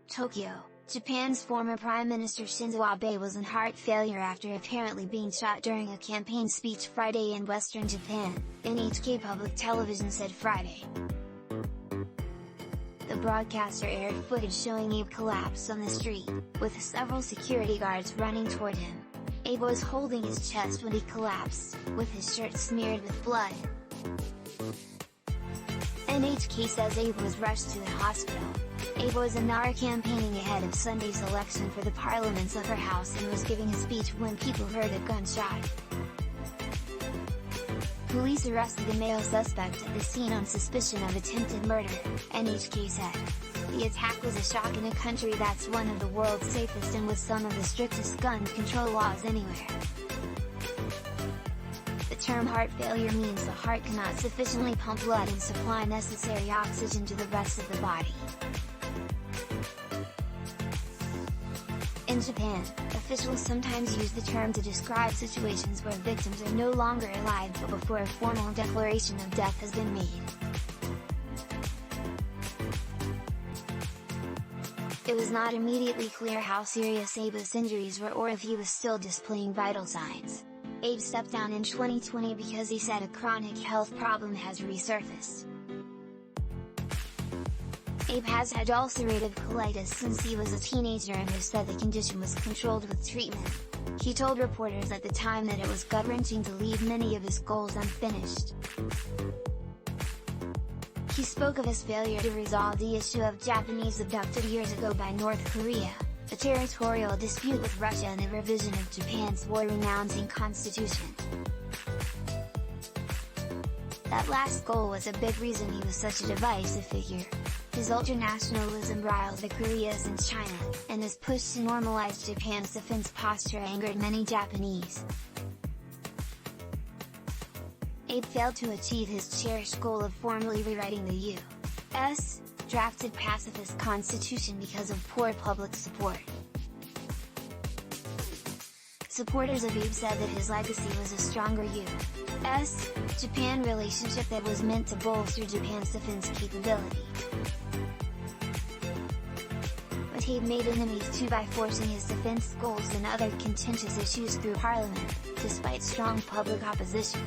Tokyo, Japan's former Prime Minister Shinzo Abe was in heart failure after apparently being shot during a campaign speech Friday in western Japan, NHK Public Television said Friday. The broadcaster aired footage showing Abe collapse on the street, with several security guards running toward him. Abe was holding his chest when he collapsed, with his shirt smeared with blood. NHK says Abe was rushed to the hospital. Abe was in Nara campaigning ahead of Sunday's election for the parliament's upper house and was giving a speech when people heard a gunshot. Police arrested a male suspect at the scene on suspicion of attempted murder, NHK said. The attack was a shock in a country that's one of the world's safest and with some of the strictest gun control laws anywhere. The term heart failure means the heart cannot sufficiently pump blood and supply necessary oxygen to the rest of the body. In Japan, officials sometimes use the term to describe situations where victims are no longer alive but before a formal declaration of death has been made. It was not immediately clear how serious Abe's injuries were or if he was still displaying vital signs. Abe stepped down in 2020 because he said a chronic health problem has resurfaced. Abe has had ulcerative colitis since he was a teenager and has said the condition was controlled with treatment. He told reporters at the time that it was gut-wrenching to leave many of his goals unfinished. He spoke of his failure to resolve the issue of Japanese abducted years ago by North Korea, a territorial dispute with Russia and a revision of Japan's war-renouncing constitution. That last goal was a big reason he was such a divisive figure. His ultranationalism riles the Koreas and China, and his push to normalize Japan's defense posture angered many Japanese. Abe failed to achieve his cherished goal of formally rewriting the U.S. drafted pacifist constitution because of poor public support. Supporters of Abe said that his legacy was a stronger U.S.-Japan relationship that was meant to bolster Japan's defense capability. But Abe made enemies too by forcing his defense goals and other contentious issues through parliament, despite strong public opposition.